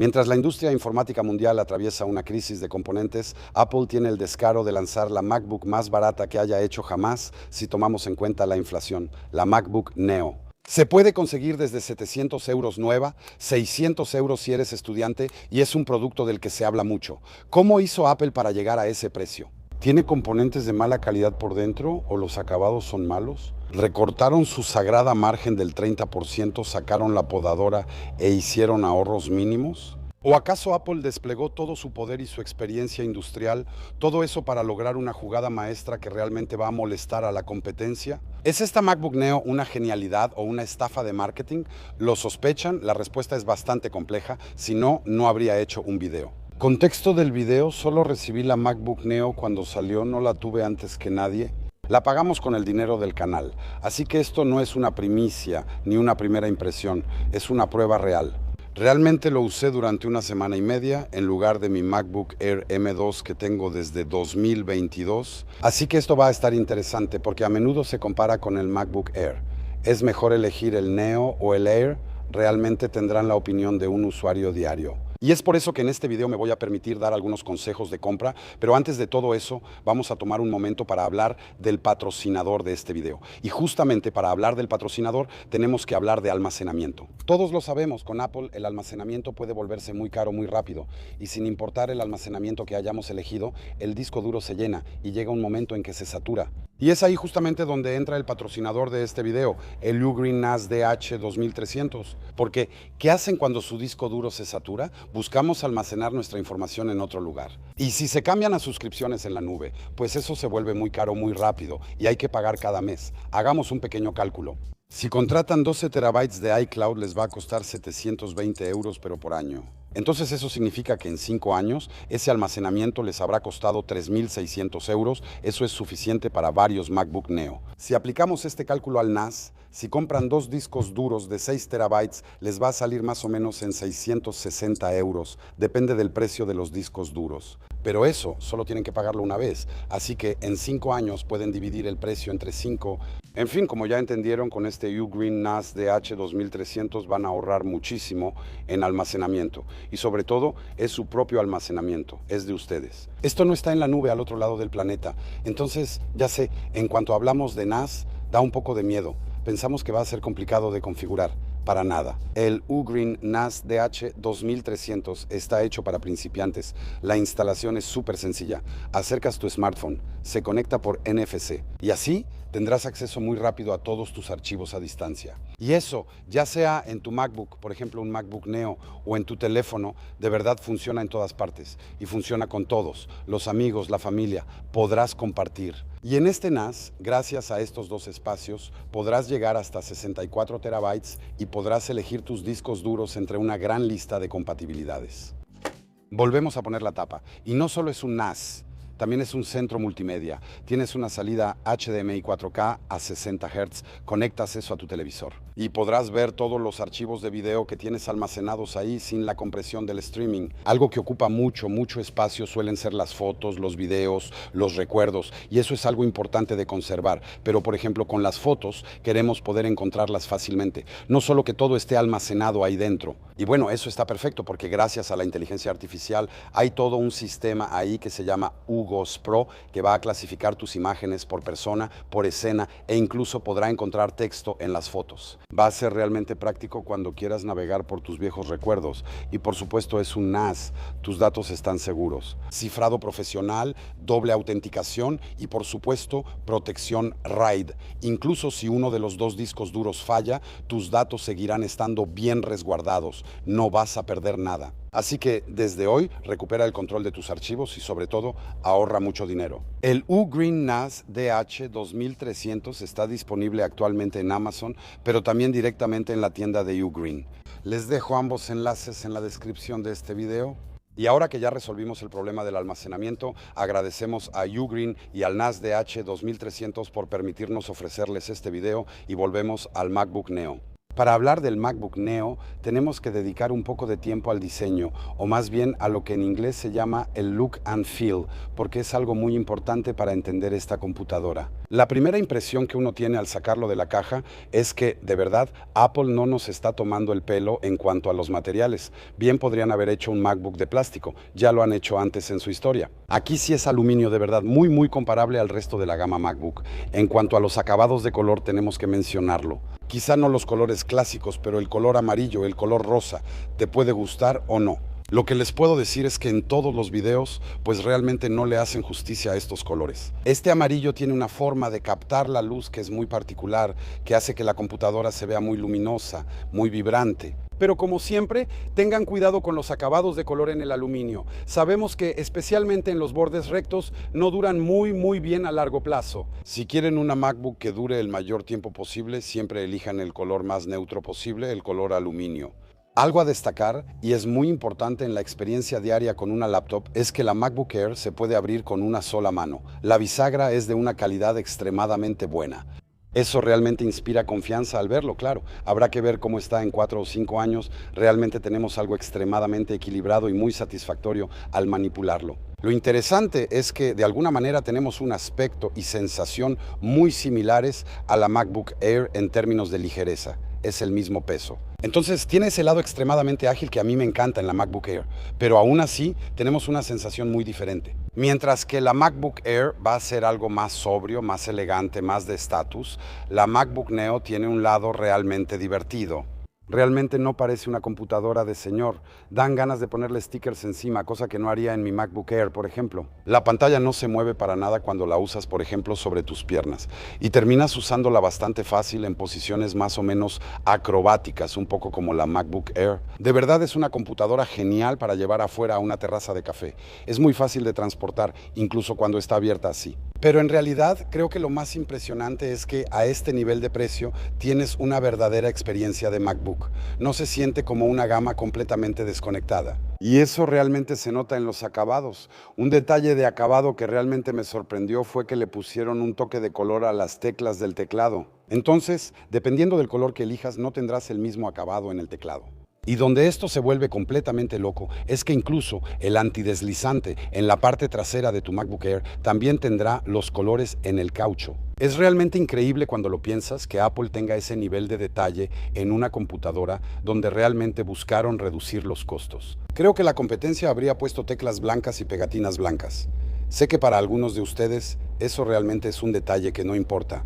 Mientras la industria informática mundial atraviesa una crisis de componentes, Apple tiene el descaro de lanzar la MacBook más barata que haya hecho jamás si tomamos en cuenta la inflación, la MacBook Neo. Se puede conseguir desde 700 euros nueva, 600 euros si eres estudiante y es un producto del que se habla mucho. ¿Cómo hizo Apple para llegar a ese precio? ¿Tiene componentes de mala calidad por dentro o los acabados son malos? ¿Recortaron su sagrada margen del 30%, sacaron la podadora e hicieron ahorros mínimos? ¿O acaso Apple desplegó todo su poder y su experiencia industrial, todo eso para lograr una jugada maestra que realmente va a molestar a la competencia? ¿Es esta MacBook Neo una genialidad o una estafa de marketing? ¿Lo sospechan? La respuesta es bastante compleja, si no, no habría hecho un video. Contexto del video: solo recibí la MacBook Neo cuando salió, no la tuve antes que nadie. La pagamos con el dinero del canal, así que esto no es una primicia ni una primera impresión, es una prueba real. Realmente lo usé durante una semana y media en lugar de mi MacBook Air M2 que tengo desde 2022, así que esto va a estar interesante porque a menudo se compara con el MacBook Air. ¿Es mejor elegir el Neo o el Air? Realmente tendrán la opinión de un usuario diario. Y es por eso que en este video me voy a permitir dar algunos consejos de compra, pero antes de todo eso vamos a tomar un momento para hablar del patrocinador de este video. Y justamente para hablar del patrocinador tenemos que hablar de almacenamiento. Todos lo sabemos, con Apple el almacenamiento puede volverse muy caro muy rápido y sin importar el almacenamiento que hayamos elegido, el disco duro se llena y llega un momento en que se satura. Y es ahí justamente donde entra el patrocinador de este video, el Ugreen NAS DH2300. Porque, ¿qué hacen cuando su disco duro se satura? Buscamos almacenar nuestra información en otro lugar. Y si se cambian a suscripciones en la nube, pues eso se vuelve muy caro muy rápido y hay que pagar cada mes. Hagamos un pequeño cálculo. Si contratan 12 terabytes de iCloud les va a costar 720 euros pero por año. Entonces eso significa que en 5 años ese almacenamiento les habrá costado 3.600 euros. Eso es suficiente para varios MacBook Neo. Si aplicamos este cálculo al NAS, si compran 2 discos duros de 6 terabytes, les va a salir más o menos en 660 euros. Depende del precio de los discos duros. Pero eso solo tienen que pagarlo una vez. Así que en 5 años pueden dividir el precio entre 5. En fin, como ya entendieron, con este Ugreen NAS DH2300 van a ahorrar muchísimo en almacenamiento. Y sobre todo, es su propio almacenamiento, es de ustedes. Esto no está en la nube al otro lado del planeta. Entonces, ya sé, en cuanto hablamos de NAS, da un poco de miedo. Pensamos que va a ser complicado de configurar. Para nada. El Ugreen NAS DH2300 está hecho para principiantes. La instalación es súper sencilla. Acercas tu smartphone, se conecta por NFC y así tendrás acceso muy rápido a todos tus archivos a distancia. Y eso, ya sea en tu MacBook, por ejemplo un MacBook Neo, o en tu teléfono, de verdad funciona en todas partes y funciona con todos, los amigos, la familia. Podrás compartir. Y en este NAS, gracias a estos dos espacios, podrás llegar hasta 64 terabytes y podrás elegir tus discos duros entre una gran lista de compatibilidades. Volvemos a poner la tapa. Y no solo es un NAS, también es un centro multimedia. Tienes una salida HDMI 4K a 60 Hz, conectas eso a tu televisor y podrás ver todos los archivos de video que tienes almacenados ahí sin la compresión del streaming. Algo que ocupa mucho espacio suelen ser las fotos, los videos, los recuerdos, y eso es algo importante de conservar. Pero por ejemplo con las fotos queremos poder encontrarlas fácilmente, no solo que todo esté almacenado ahí dentro. Y bueno, eso está perfecto porque gracias a la inteligencia artificial hay todo un sistema ahí que se llama UGOS Pro, que va a clasificar tus imágenes por persona, por escena, e incluso podrá encontrar texto en las fotos. Va a ser realmente práctico cuando quieras navegar por tus viejos recuerdos. Y por supuesto es un NAS, tus datos están seguros. Cifrado profesional, doble autenticación y por supuesto protección RAID. Incluso si uno de los 2 discos duros falla, tus datos seguirán estando bien resguardados. No vas a perder nada. Así que desde hoy recupera el control de tus archivos y sobre todo ahorra mucho dinero. El Ugreen NAS DH2300 está disponible actualmente en Amazon, pero también directamente en la tienda de Ugreen. Les dejo ambos enlaces en la descripción de este video. Y ahora que ya resolvimos el problema del almacenamiento, agradecemos a Ugreen y al NAS DH2300 por permitirnos ofrecerles este video y volvemos al MacBook Neo. Para hablar del MacBook Neo, tenemos que dedicar un poco de tiempo al diseño, o más bien a lo que en inglés se llama el look and feel, porque es algo muy importante para entender esta computadora. La primera impresión que uno tiene al sacarlo de la caja es que, de verdad, Apple no nos está tomando el pelo en cuanto a los materiales. Bien podrían haber hecho un MacBook de plástico, ya lo han hecho antes en su historia. Aquí sí es aluminio de verdad, muy comparable al resto de la gama MacBook. En cuanto a los acabados de color tenemos que mencionarlo. Quizá no los colores clásicos, pero el color amarillo, el color rosa, te puede gustar o no. Lo que les puedo decir es que en todos los videos, pues realmente no le hacen justicia a estos colores. Este amarillo tiene una forma de captar la luz que es muy particular, que hace que la computadora se vea muy luminosa, muy vibrante. Pero como siempre, tengan cuidado con los acabados de color en el aluminio. Sabemos que especialmente en los bordes rectos no duran muy bien a largo plazo. Si quieren una MacBook que dure el mayor tiempo posible, siempre elijan el color más neutro posible, el color aluminio. Algo a destacar, y es muy importante en la experiencia diaria con una laptop, es que la MacBook Air se puede abrir con una sola mano. La bisagra es de una calidad extremadamente buena. Eso realmente inspira confianza al verlo, claro. Habrá que ver cómo está en 4 o 5 años. Realmente tenemos algo extremadamente equilibrado y muy satisfactorio al manipularlo. Lo interesante es que de alguna manera tenemos un aspecto y sensación muy similares a la MacBook Air en términos de ligereza. Es el mismo peso. Entonces tiene ese lado extremadamente ágil que a mí me encanta en la MacBook Air, pero aún así tenemos una sensación muy diferente. Mientras que la MacBook Air va a ser algo más sobrio, más elegante, más de estatus, la MacBook Neo tiene un lado realmente divertido. Realmente no parece una computadora de señor. Dan ganas de ponerle stickers encima, cosa que no haría en mi MacBook Air, por ejemplo. La pantalla no se mueve para nada cuando la usas, por ejemplo, sobre tus piernas. Y terminas usándola bastante fácil en posiciones más o menos acrobáticas, un poco como la MacBook Air. De verdad es una computadora genial para llevar afuera a una terraza de café. Es muy fácil de transportar, incluso cuando está abierta así. Pero en realidad creo que lo más impresionante es que a este nivel de precio tienes una verdadera experiencia de MacBook. No se siente como una gama completamente desconectada. Y eso realmente se nota en los acabados. Un detalle de acabado que realmente me sorprendió fue que le pusieron un toque de color a las teclas del teclado. Entonces, dependiendo del color que elijas, no tendrás el mismo acabado en el teclado. Y donde esto se vuelve completamente loco es que incluso el antideslizante en la parte trasera de tu MacBook Air también tendrá los colores en el caucho. Es realmente increíble cuando lo piensas que Apple tenga ese nivel de detalle en una computadora donde realmente buscaron reducir los costos. Creo que la competencia habría puesto teclas blancas y pegatinas blancas. Sé que para algunos de ustedes eso realmente es un detalle que no importa,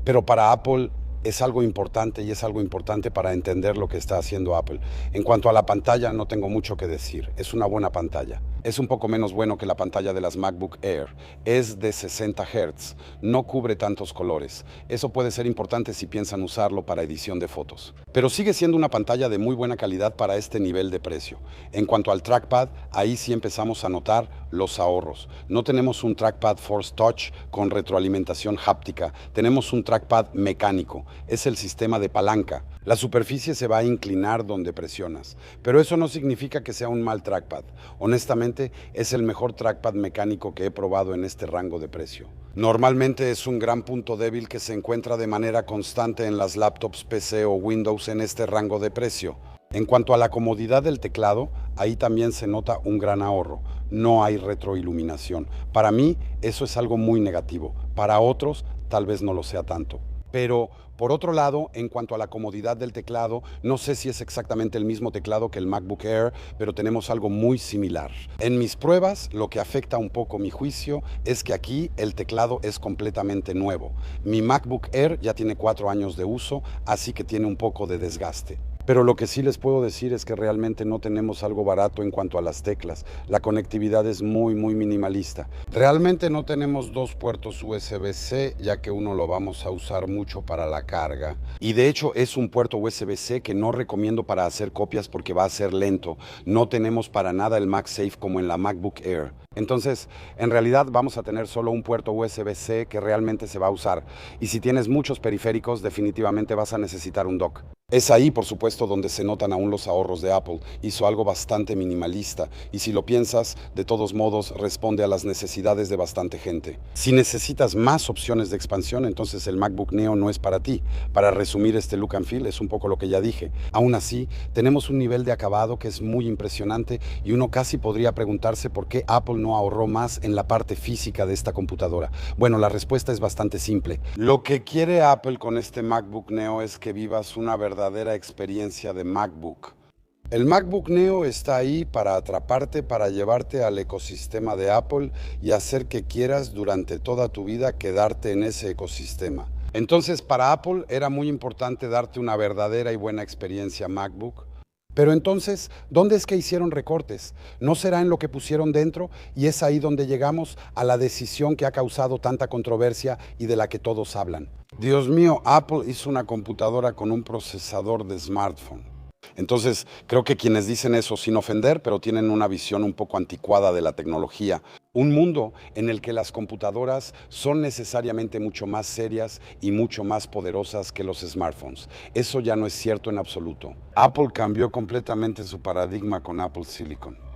pero para Apple es algo importante y es algo importante para entender lo que está haciendo Apple. En cuanto a la pantalla, no tengo mucho que decir. Es una buena pantalla. Es un poco menos bueno que la pantalla de las MacBook Air. Es de 60 Hz. No cubre tantos colores. Eso puede ser importante si piensan usarlo para edición de fotos. Pero sigue siendo una pantalla de muy buena calidad para este nivel de precio. En cuanto al trackpad, ahí sí empezamos a notar los ahorros. No tenemos un trackpad Force Touch con retroalimentación háptica. Tenemos un trackpad mecánico. Es el sistema de palanca. La superficie se va a inclinar donde presionas, pero eso no significa que sea un mal trackpad. Honestamente, es el mejor trackpad mecánico que he probado en este rango de precio. Normalmente es un gran punto débil que se encuentra de manera constante en las laptops PC o Windows en este rango de precio. En cuanto a la comodidad del teclado, ahí también se nota un gran ahorro. No hay retroiluminación. Para mí, eso es algo muy negativo. Para otros, tal vez no lo sea tanto. Pero, por otro lado, en cuanto a la comodidad del teclado, no sé si es exactamente el mismo teclado que el MacBook Air, pero tenemos algo muy similar. En mis pruebas, lo que afecta un poco mi juicio es que aquí el teclado es completamente nuevo. Mi MacBook Air ya tiene 4 años de uso, así que tiene un poco de desgaste. Pero lo que sí les puedo decir es que realmente no tenemos algo barato en cuanto a las teclas. La conectividad es muy minimalista. Realmente no tenemos 2 puertos USB-C, ya que uno lo vamos a usar mucho para la carga. Y de hecho es un puerto USB-C que no recomiendo para hacer copias porque va a ser lento. No tenemos para nada el MagSafe como en la MacBook Air. Entonces, en realidad vamos a tener solo un puerto USB-C que realmente se va a usar. Y si tienes muchos periféricos, definitivamente vas a necesitar un dock. Es ahí, por supuesto, donde se notan aún los ahorros de Apple. Hizo algo bastante minimalista y si lo piensas, de todos modos, responde a las necesidades de bastante gente. Si necesitas más opciones de expansión, entonces el MacBook Neo no es para ti. Para resumir este look and feel, es un poco lo que ya dije. Aún así, tenemos un nivel de acabado que es muy impresionante y uno casi podría preguntarse por qué Apple no ahorró más en la parte física de esta computadora. Bueno, la respuesta es bastante simple. Lo que quiere Apple con este MacBook Neo es que vivas una verdadera experiencia de MacBook. El MacBook Neo está ahí para atraparte, para llevarte al ecosistema de Apple y hacer que quieras durante toda tu vida quedarte en ese ecosistema. Entonces, para Apple era muy importante darte una verdadera y buena experiencia MacBook. Pero entonces, ¿dónde es que hicieron recortes? ¿No será en lo que pusieron dentro? Y es ahí donde llegamos a la decisión que ha causado tanta controversia y de la que todos hablan. Dios mío, Apple hizo una computadora con un procesador de smartphone. Entonces, creo que quienes dicen eso sin ofender, pero tienen una visión un poco anticuada de la tecnología. Un mundo en el que las computadoras son necesariamente mucho más serias y mucho más poderosas que los smartphones. Eso ya no es cierto en absoluto. Apple cambió completamente su paradigma con Apple Silicon.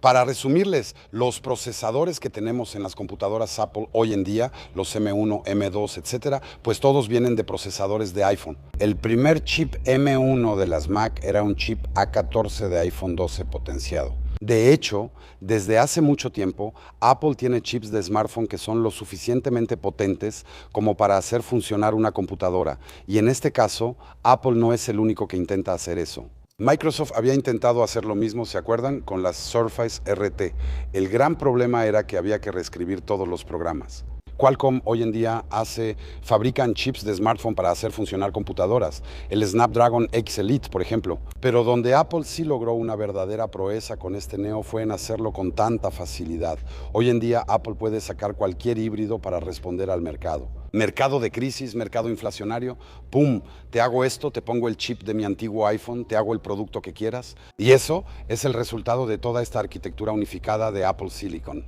Para resumirles, los procesadores que tenemos en las computadoras Apple hoy en día, los M1, M2, etcétera, pues todos vienen de procesadores de iPhone. El primer chip M1 de las Mac era un chip A14 de iPhone 12 potenciado. De hecho, desde hace mucho tiempo, Apple tiene chips de smartphone que son lo suficientemente potentes como para hacer funcionar una computadora. Y en este caso, Apple no es el único que intenta hacer eso. Microsoft había intentado hacer lo mismo, ¿se acuerdan? Con las Surface RT. El gran problema era que había que reescribir todos los programas. Qualcomm hoy en día fabrican chips de smartphone para hacer funcionar computadoras. El Snapdragon X Elite, por ejemplo. Pero donde Apple sí logró una verdadera proeza con este Neo fue en hacerlo con tanta facilidad. Hoy en día Apple puede sacar cualquier híbrido para responder al mercado. Mercado de crisis, mercado inflacionario, ¡pum! Te hago esto, te pongo el chip de mi antiguo iPhone, te hago el producto que quieras. Y eso es el resultado de toda esta arquitectura unificada de Apple Silicon.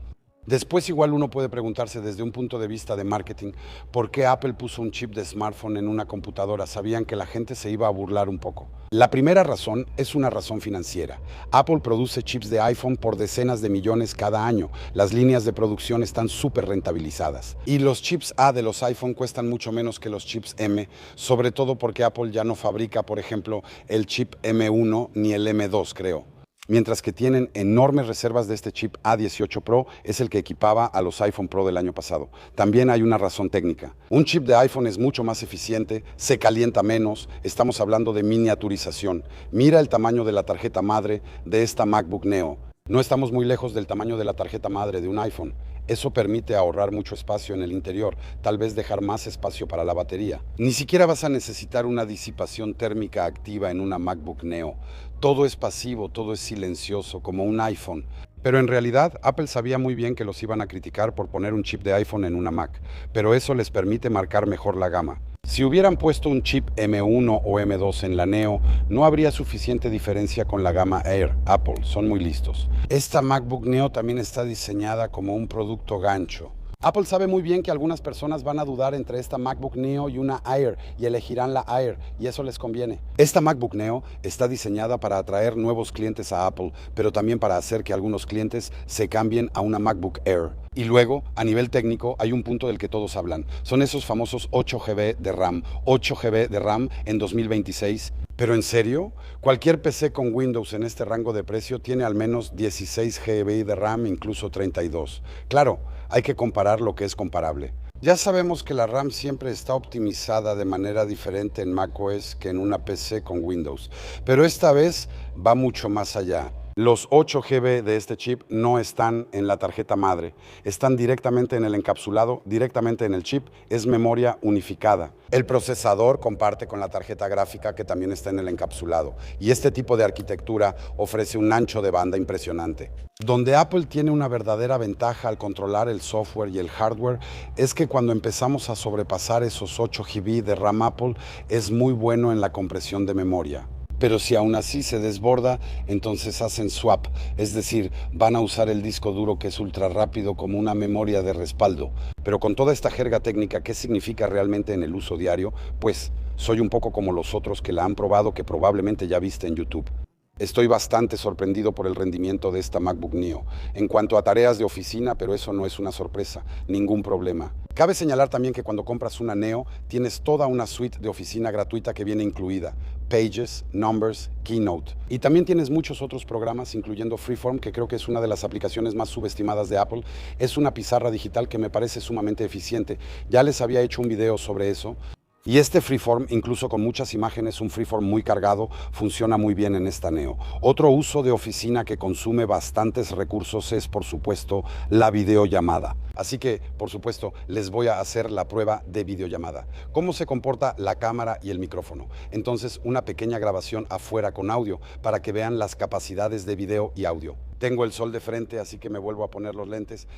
Después igual uno puede preguntarse desde un punto de vista de marketing, ¿por qué Apple puso un chip de smartphone en una computadora? Sabían que la gente se iba a burlar un poco. La primera razón es una razón financiera. Apple produce chips de iPhone por decenas de millones cada año. Las líneas de producción están súper rentabilizadas. Y los chips A de los iPhone cuestan mucho menos que los chips M, sobre todo porque Apple ya no fabrica, por ejemplo, el chip M1 ni el M2, creo. Mientras que tienen enormes reservas de este chip A18 Pro, es el que equipaba a los iPhone Pro del año pasado. También hay una razón técnica. Un chip de iPhone es mucho más eficiente, se calienta menos, estamos hablando de miniaturización. Mira el tamaño de la tarjeta madre de esta MacBook Neo. No estamos muy lejos del tamaño de la tarjeta madre de un iPhone. Eso permite ahorrar mucho espacio en el interior, tal vez dejar más espacio para la batería. Ni siquiera vas a necesitar una disipación térmica activa en una MacBook Neo. Todo es pasivo, todo es silencioso, como un iPhone. Pero en realidad, Apple sabía muy bien que los iban a criticar por poner un chip de iPhone en una Mac, pero eso les permite marcar mejor la gama. Si hubieran puesto un chip M1 o M2 en la Neo, no habría suficiente diferencia con la gama Air. Apple, son muy listos. Esta MacBook Neo también está diseñada como un producto gancho. Apple sabe muy bien que algunas personas van a dudar entre esta MacBook Neo y una Air y elegirán la Air y eso les conviene. Esta MacBook Neo está diseñada para atraer nuevos clientes a Apple, pero también para hacer que algunos clientes se cambien a una MacBook Air. Y luego, a nivel técnico, hay un punto del que todos hablan. Son esos famosos 8 GB de RAM. 8 GB de RAM en 2026. ¿Pero en serio? Cualquier PC con Windows en este rango de precio tiene al menos 16 GB de RAM, incluso 32. Claro, hay que comparar lo que es comparable. Ya sabemos que la RAM siempre está optimizada de manera diferente en macOS que en una PC con Windows, pero esta vez va mucho más allá. Los 8 GB de este chip no están en la tarjeta madre, están directamente en el encapsulado, directamente en el chip, es memoria unificada. El procesador comparte con la tarjeta gráfica que también está en el encapsulado y este tipo de arquitectura ofrece un ancho de banda impresionante. Donde Apple tiene una verdadera ventaja al controlar el software y el hardware es que cuando empezamos a sobrepasar esos 8 GB de RAM Apple es muy bueno en la compresión de memoria. Pero si aún así se desborda, entonces hacen swap, es decir, van a usar el disco duro que es ultra rápido como una memoria de respaldo. Pero con toda esta jerga técnica, ¿qué significa realmente en el uso diario? Pues Soy un poco como los otros que la han probado, que probablemente ya viste en YouTube. Estoy bastante sorprendido por el rendimiento de esta MacBook Neo. En cuanto a tareas de oficina, pero eso no es una sorpresa, ningún problema. Cabe señalar también que cuando compras una Neo, tienes toda una suite de oficina gratuita que viene incluida. Pages, Numbers, Keynote. Y también tienes muchos otros programas, incluyendo Freeform, que creo que es una de las aplicaciones más subestimadas de Apple. Es una pizarra digital que me parece sumamente eficiente. Ya les había hecho un video sobre eso. Y este Freeform, incluso con muchas imágenes, un Freeform muy cargado, funciona muy bien en esta Neo. Otro uso de oficina que consume bastantes recursos es, por supuesto, la videollamada. Así que, por supuesto, les voy a hacer la prueba de videollamada. ¿Cómo se comporta la cámara y el micrófono? Entonces, una pequeña grabación afuera con audio para que vean las capacidades de video y audio. Tengo el sol de frente, así que me vuelvo a poner los lentes.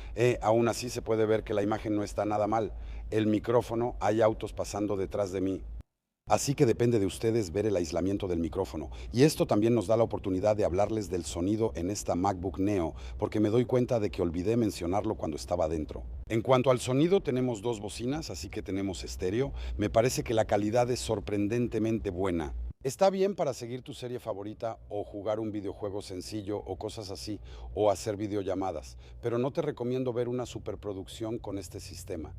Aún así se puede ver que la imagen no está nada mal. El micrófono, hay autos pasando detrás de mí. Así que depende de ustedes ver el aislamiento del micrófono. Y esto también nos da la oportunidad de hablarles del sonido en esta MacBook Neo, porque me doy cuenta de que olvidé mencionarlo cuando estaba dentro. En cuanto al sonido, tenemos dos bocinas, así que tenemos estéreo. Me parece que la calidad es sorprendentemente buena. Está bien para seguir tu serie favorita o jugar un videojuego sencillo o cosas así, o hacer videollamadas, pero no te recomiendo ver una superproducción con este sistema.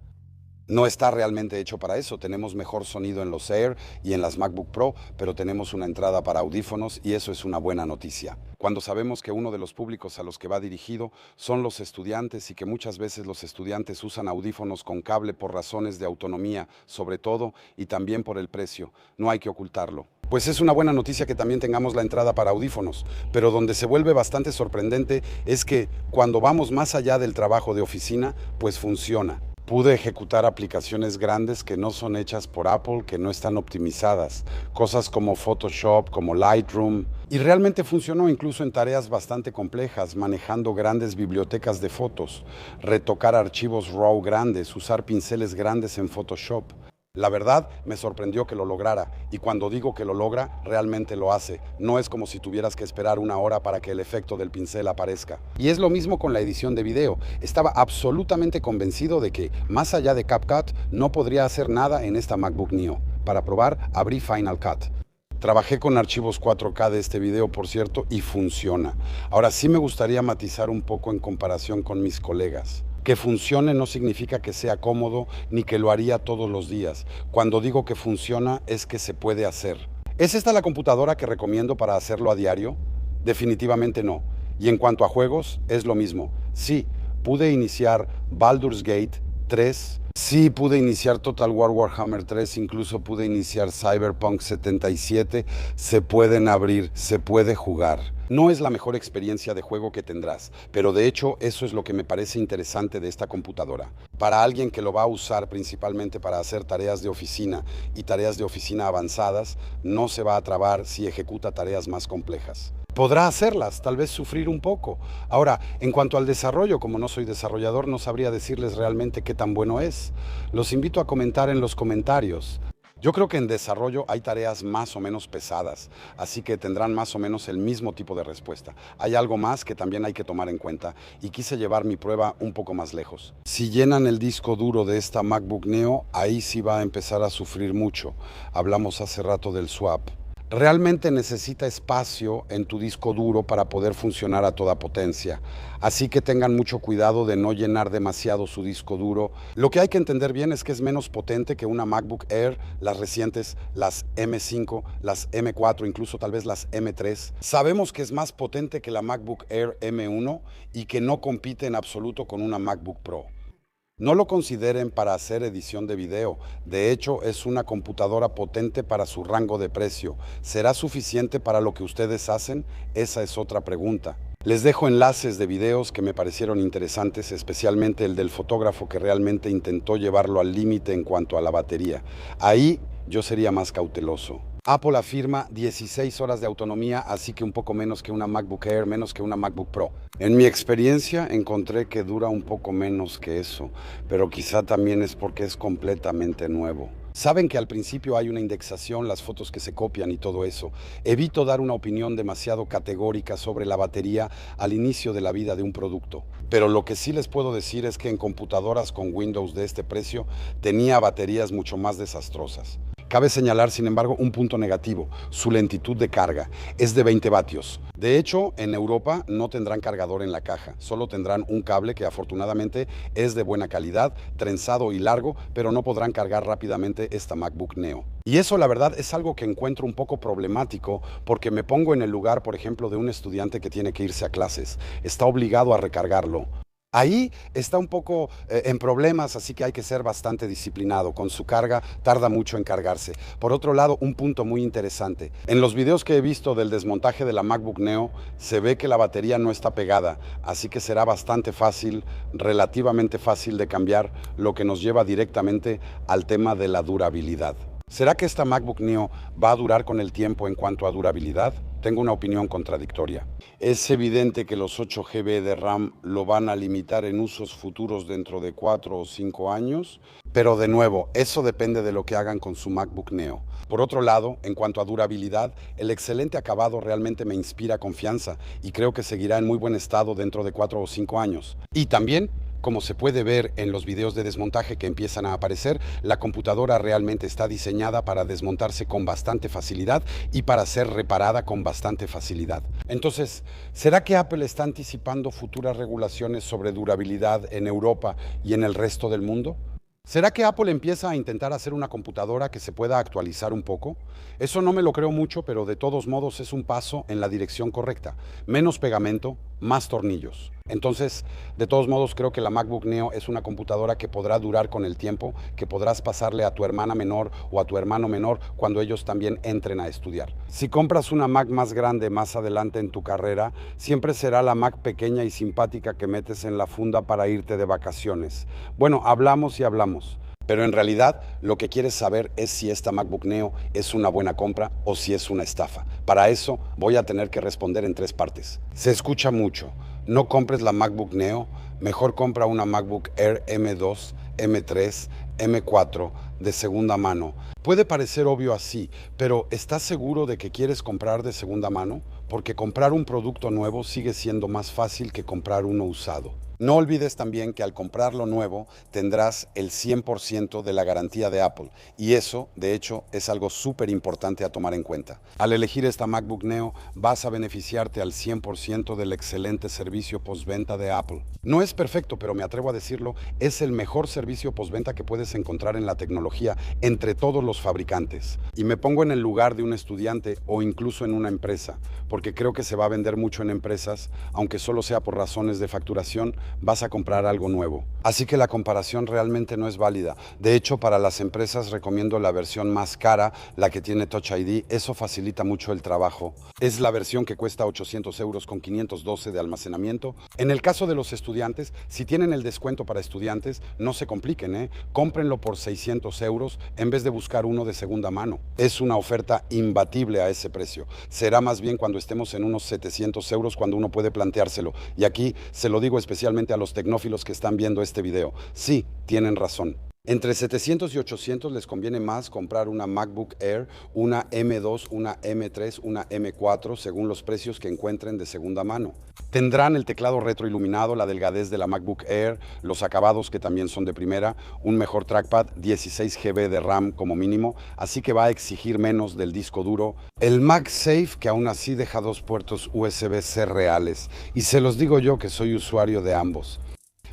No está realmente hecho para eso. Tenemos mejor sonido en los Air y en las MacBook Pro, pero tenemos una entrada para audífonos y eso es una buena noticia. Cuando sabemos que uno de los públicos a los que va dirigido son los estudiantes y que muchas veces los estudiantes usan audífonos con cable por razones de autonomía, sobre todo, y también por el precio, no hay que ocultarlo. Pues es una buena noticia que también tengamos la entrada para audífonos, pero donde se vuelve bastante sorprendente es que cuando vamos más allá del trabajo de oficina, pues funciona. Pude ejecutar aplicaciones grandes que no son hechas por Apple, que no están optimizadas, cosas como Photoshop, como Lightroom, y realmente funcionó incluso en tareas bastante complejas, manejando grandes bibliotecas de fotos, retocar archivos RAW grandes, usar pinceles grandes en Photoshop. La verdad, me sorprendió que lo lograra, y cuando digo que lo logra, realmente lo hace. No es como si tuvieras que esperar una hora para que el efecto del pincel aparezca. Y es lo mismo con la edición de video. Estaba absolutamente convencido de que, más allá de CapCut, no podría hacer nada en esta MacBook Neo. Para probar, abrí Final Cut. Trabajé con archivos 4K de este video, por cierto, y funciona. Ahora sí me gustaría matizar un poco en comparación con mis colegas. Que funcione no significa que sea cómodo ni que lo haría todos los días. Cuando digo que funciona es que se puede hacer. ¿Es esta la computadora que recomiendo para hacerlo a diario? Definitivamente no. Y en cuanto a juegos, es lo mismo. Sí, pude iniciar Baldur's Gate 3. Sí, pude iniciar Total War Warhammer 3, incluso pude iniciar Cyberpunk 77. Se pueden abrir, se puede jugar. No es la mejor experiencia de juego que tendrás, pero de hecho eso es lo que me parece interesante de esta computadora. Para alguien que lo va a usar principalmente para hacer tareas de oficina y tareas de oficina avanzadas, no se va a trabar si ejecuta tareas más complejas. Podrá hacerlas, tal vez sufrir un poco. Ahora, en cuanto al desarrollo, como no soy desarrollador, no sabría decirles realmente qué tan bueno es. Los invito a comentar en los comentarios. Yo creo que en desarrollo hay tareas más o menos pesadas, así que tendrán más o menos el mismo tipo de respuesta. Hay algo más que también hay que tomar en cuenta y quise llevar mi prueba un poco más lejos. Si llenan el disco duro de esta MacBook Neo, ahí sí va a empezar a sufrir mucho. Hablamos hace rato del swap. Realmente necesita espacio en tu disco duro para poder funcionar a toda potencia. Así que tengan mucho cuidado de no llenar demasiado su disco duro. Lo que hay que entender bien es que es menos potente que una MacBook Air, las recientes, las M5, las M4, incluso tal vez las M3. Sabemos que es más potente que la MacBook Air M1 y que no compite en absoluto con una MacBook Pro. No lo consideren para hacer edición de video. De hecho, es una computadora potente para su rango de precio. ¿Será suficiente para lo que ustedes hacen? Esa es otra pregunta. Les dejo enlaces de videos que me parecieron interesantes, especialmente el del fotógrafo que realmente intentó llevarlo al límite en cuanto a la batería. Ahí yo sería más cauteloso. Apple afirma 16 horas de autonomía, así que un poco menos que una MacBook Air, menos que una MacBook Pro. En mi experiencia encontré que dura un poco menos que eso, pero quizá también es porque es completamente nuevo. Saben que al principio hay una indexación, las fotos que se copian y todo eso. Evito dar una opinión demasiado categórica sobre la batería al inicio de la vida de un producto. Pero lo que sí les puedo decir es que en computadoras con Windows de este precio tenía baterías mucho más desastrosas. Cabe señalar, sin embargo, un punto negativo, su lentitud de carga. Es de 20 vatios. De hecho, en Europa no tendrán cargador en la caja, solo tendrán un cable que afortunadamente es de buena calidad, trenzado y largo, pero no podrán cargar rápidamente esta MacBook Neo. Y eso, la verdad, es algo que encuentro un poco problemático porque me pongo en el lugar, por ejemplo, de un estudiante que tiene que irse a clases. Está obligado a recargarlo. Ahí está un poco en problemas, así que hay que ser bastante disciplinado. Con su carga tarda mucho en cargarse. Por otro lado, un punto muy interesante. En los videos que he visto del desmontaje de la MacBook Neo, se ve que la batería no está pegada, así que será bastante fácil, relativamente fácil de cambiar, lo que nos lleva directamente al tema de la durabilidad. ¿Será que esta MacBook Neo va a durar con el tiempo en cuanto a durabilidad? Tengo una opinión contradictoria. Es evidente que los 8 GB de RAM lo van a limitar en usos futuros dentro de 4 o 5 años, pero de nuevo, eso depende de lo que hagan con su MacBook Neo. Por otro lado, en cuanto a durabilidad, el excelente acabado realmente me inspira confianza y creo que seguirá en muy buen estado dentro de 4 o 5 años. Y también, como se puede ver en los videos de desmontaje que empiezan a aparecer, la computadora realmente está diseñada para desmontarse con bastante facilidad y para ser reparada con bastante facilidad. Entonces, ¿será que Apple está anticipando futuras regulaciones sobre durabilidad en Europa y en el resto del mundo? ¿Será que Apple empieza a intentar hacer una computadora que se pueda actualizar un poco? Eso no me lo creo mucho, pero de todos modos es un paso en la dirección correcta. Menos pegamento, más tornillos. Entonces, de todos modos, creo que la MacBook Neo es una computadora que podrá durar con el tiempo, que podrás pasarle a tu hermana menor o a tu hermano menor cuando ellos también entren a estudiar. Si compras una Mac más grande más adelante en tu carrera, siempre será la Mac pequeña y simpática que metes en la funda para irte de vacaciones. Bueno, hablamos y hablamos. Pero en realidad lo que quieres saber es si esta MacBook Neo es una buena compra o si es una estafa. Para eso voy a tener que responder en 3 partes. Se escucha mucho. No compres la MacBook Neo, mejor compra una MacBook Air M2, M3, M4 de segunda mano. Puede parecer obvio así, pero ¿estás seguro de que quieres comprar de segunda mano? Porque comprar un producto nuevo sigue siendo más fácil que comprar uno usado. No olvides también que al comprarlo nuevo tendrás el 100% de la garantía de Apple y eso, de hecho, es algo súper importante a tomar en cuenta. Al elegir esta MacBook Neo vas a beneficiarte al 100% del excelente servicio postventa de Apple. No es perfecto, pero me atrevo a decirlo, es el mejor servicio postventa que puedes encontrar en la tecnología entre todos los fabricantes. Y me pongo en el lugar de un estudiante o incluso en una empresa, porque creo que se va a vender mucho en empresas, aunque solo sea por razones de facturación, vas a comprar algo nuevo. Así que la comparación realmente no es válida. De hecho, para las empresas recomiendo la versión más cara, la que tiene Touch ID. Eso facilita mucho el trabajo. Es la versión que cuesta 800 euros con 512 de almacenamiento. En el caso de los estudiantes, si tienen el descuento para estudiantes, no se compliquen, ¿eh? Cómprenlo por 600 euros en vez de buscar uno de segunda mano. Es una oferta imbatible a ese precio. Será más bien cuando estemos en unos 700 euros cuando uno puede planteárselo. Y aquí se lo digo especialmente a los tecnófilos que están viendo este video. Sí, tienen razón. Entre 700 y 800 les conviene más comprar una MacBook Air, una M2, una M3, una M4, según los precios que encuentren de segunda mano. Tendrán el teclado retroiluminado, la delgadez de la MacBook Air, los acabados que también son de primera, un mejor trackpad, 16 GB de RAM como mínimo, así que va a exigir menos del disco duro. El MagSafe, que aún así deja 2 puertos USB-C reales, y se los digo yo que soy usuario de ambos.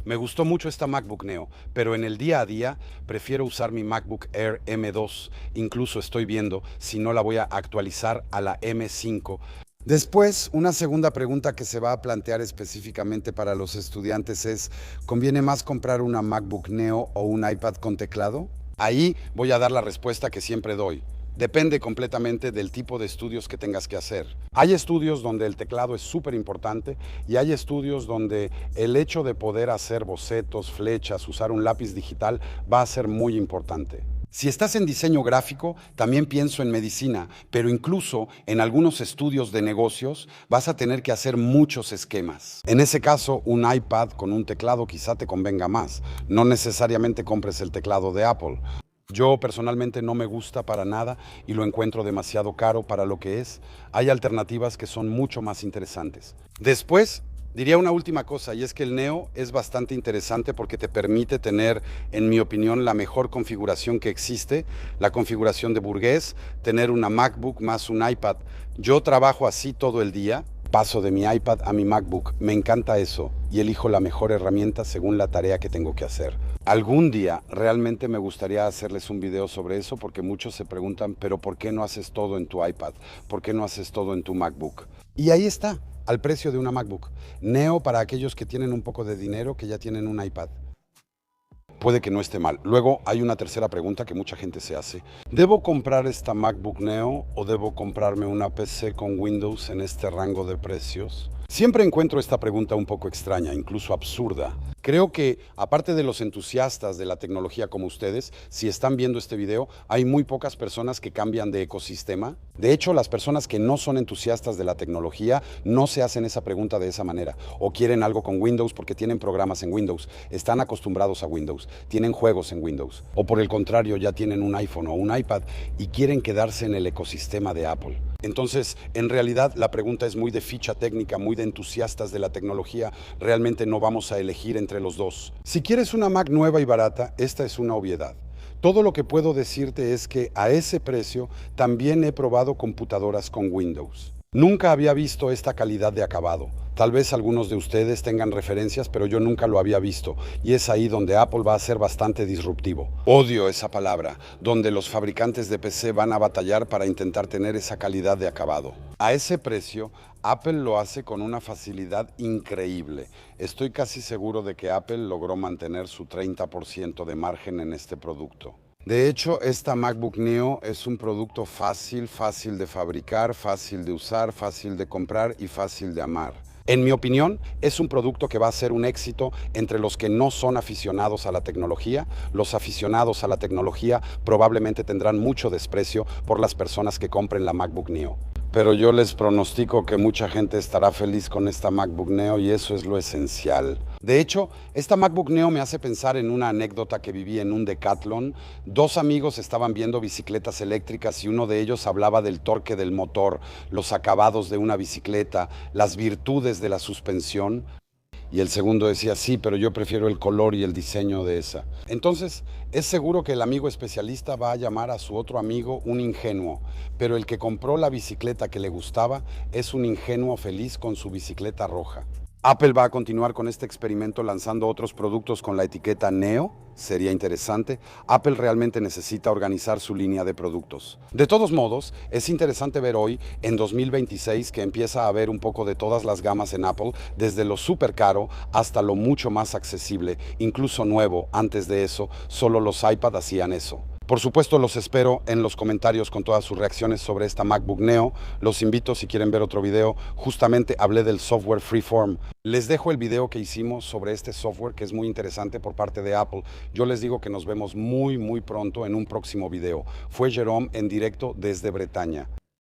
Me gustó mucho esta MacBook Neo, pero en el día a día prefiero usar mi MacBook Air M2. Incluso estoy viendo si no la voy a actualizar a la M5. Después, una segunda pregunta que se va a plantear específicamente para los estudiantes es, ¿conviene más comprar una MacBook Neo o un iPad con teclado? Ahí voy a dar la respuesta que siempre doy. Depende completamente del tipo de estudios que tengas que hacer. Hay estudios donde el teclado es súper importante y hay estudios donde el hecho de poder hacer bocetos, flechas, usar un lápiz digital va a ser muy importante. Si estás en diseño gráfico, también pienso en medicina, pero incluso en algunos estudios de negocios vas a tener que hacer muchos esquemas. En ese caso, un iPad con un teclado quizá te convenga más. No necesariamente compres el teclado de Apple. Yo personalmente no me gusta para nada y lo encuentro demasiado caro para lo que es. Hay alternativas que son mucho más interesantes. Después, Diría una última cosa, y es que el Neo es bastante interesante porque te permite tener, en mi opinión, la mejor configuración que existe, la configuración de burgués, tener una MacBook más un iPad. Yo trabajo así todo el día, paso de mi iPad a mi MacBook, me encanta eso y elijo la mejor herramienta según la tarea que tengo que hacer. Algún día realmente me gustaría hacerles un video sobre eso porque muchos se preguntan, pero ¿por qué no haces todo en tu iPad? ¿Por qué no haces todo en tu MacBook? Y ahí está, al precio de una MacBook. Neo para aquellos que tienen un poco de dinero, que ya tienen un iPad. Puede que no esté mal. Luego hay una tercera pregunta que mucha gente se hace. ¿Debo comprar esta MacBook Neo o debo comprarme una PC con Windows en este rango de precios? Siempre encuentro esta pregunta un poco extraña, incluso absurda. Creo que, aparte de los entusiastas de la tecnología como ustedes, si están viendo este video, hay muy pocas personas que cambian de ecosistema. De hecho, las personas que no son entusiastas de la tecnología no se hacen esa pregunta de esa manera. O quieren algo con Windows porque tienen programas en Windows, están acostumbrados a Windows, tienen juegos en Windows. O por el contrario, ya tienen un iPhone o un iPad y quieren quedarse en el ecosistema de Apple. Entonces, en realidad, la pregunta es muy de ficha técnica, muy de entusiastas de la tecnología. Realmente no vamos a elegir entre los dos. Si quieres una Mac nueva y barata, esta es una obviedad. Todo lo que puedo decirte es que a ese precio también he probado computadoras con Windows. Nunca había visto esta calidad de acabado. Tal vez algunos de ustedes tengan referencias, pero yo nunca lo había visto. Y es ahí donde Apple va a ser bastante disruptivo. Odio esa palabra, donde los fabricantes de PC van a batallar para intentar tener esa calidad de acabado. A ese precio, Apple lo hace con una facilidad increíble. Estoy casi seguro de que Apple logró mantener su 30% de margen en este producto. De hecho, esta MacBook Neo es un producto fácil de fabricar, fácil de usar, fácil de comprar y fácil de amar. En mi opinión, es un producto que va a ser un éxito entre los que no son aficionados a la tecnología. Los aficionados a la tecnología probablemente tendrán mucho desprecio por las personas que compren la MacBook Neo. Pero yo les pronostico que mucha gente estará feliz con esta MacBook Neo y eso es lo esencial. De hecho, esta MacBook Neo me hace pensar en una anécdota que viví en un Decathlon. Dos amigos estaban viendo bicicletas eléctricas y uno de ellos hablaba del torque del motor, los acabados de una bicicleta, las virtudes de la suspensión. Y el segundo decía, sí, pero yo prefiero el color y el diseño de esa. Entonces, es seguro que el amigo especialista va a llamar a su otro amigo un ingenuo, pero el que compró la bicicleta que le gustaba es un ingenuo feliz con su bicicleta roja. Apple va a continuar con este experimento lanzando otros productos con la etiqueta Neo. Sería interesante. Apple realmente necesita organizar su línea de productos. De todos modos, es interesante ver hoy, en 2026, que empieza a haber un poco de todas las gamas en Apple, desde lo súper caro hasta lo mucho más accesible, incluso nuevo. Antes de eso, solo los iPad hacían eso. Por supuesto, los espero en los comentarios con todas sus reacciones sobre esta MacBook Neo. Los invito, si quieren ver otro video, justamente hablé del software Freeform. Les dejo el video que hicimos sobre este software que es muy interesante por parte de Apple. Yo les digo que nos vemos muy pronto en un próximo video. Fue Jerome en directo desde Bretaña.